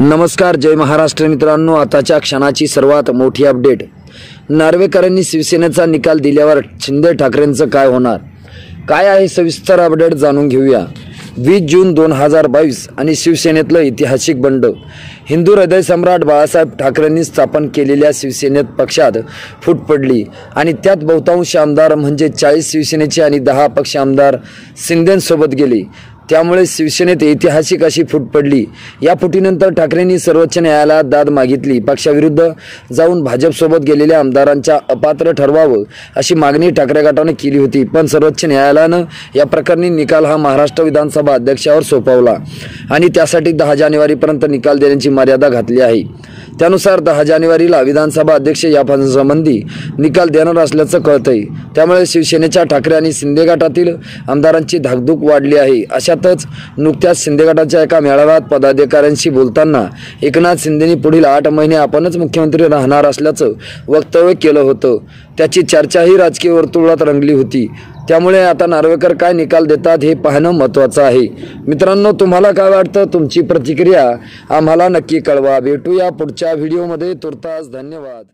नमस्कार, जय महाराष्ट्र मित्रांनो। आताच्या क्षणाची सर्वात मोठी अपडेट। नार्वेकरांनी शिवसेनेचा निकाल दिल्यावर शिंदे ठाकरेंचं काय होणार, काय आहे सविस्तर अपडेट जाणून घेऊया। 20 जून 2022 आणि शिवसेनेतलं ऐतिहासिक बंड। हिंदू हृदय सम्राट बाळासाहेब ठाकरेंनी स्थापन केलेल्या शिवसेनेत पक्षात फूट पडली आणि त्यात बहुतांश आमदार म्हणजे 40 शिवसेनेचे आणि 10 पक्ष आमदार शिंदेंसोबत गेले। त्यामुळे शिवसेनेत ऐतिहासिक अशी फूट पडली। या फुटीनंतर ठाकरेंनी सर्वोच्च न्यायालयात दाद मागितली। पक्षाविरुद्ध जाऊन भाजपसोबत गेलेल्या आमदारांच्या अपात्र ठरवावं अशी मागणी ठाकरे गटाने केली होती, पण सर्वोच्च न्यायालयानं या प्रकरणी निकाल हा महाराष्ट्र विधानसभा अध्यक्षावर सोपवला आणि त्यासाठी 10 जानेवारीपर्यंत निकाल देण्याची मर्यादा घातली आहे। त्यानुसार 10 जानेवारीला विधानसभा अध्यक्ष या संबंधी निकाल देणार असल्याचं कळतंय। त्यामुळे शिवसेनेच्या ठाकरे आणि शिंदे गटातील आमदारांची धाकधूक वाढली आहे। अशातच नुकत्याच शिंदे गटाच्या एका मेळाव्यात पदाधिकाऱ्यांशी बोलताना एकनाथ शिंदेंनी पुढील 8 महिने आपणच मुख्यमंत्री राहणार असल्याचं वक्तव्य केलं होतं। त्याची चर्चाही राजकीय वर्तुळात रंगली होती। त्यामुळे आता नार्वेकर काय निकाल देतात हे पाहणं महत्त्वाचं आहे। मित्रांनो, तुम्हाला काय वाटतं? तुमची प्रतिक्रिया आम्हाला नक्की कळवा। भेटूया पुढच्या व्हिडिओमध्ये। तुर्तास धन्यवाद।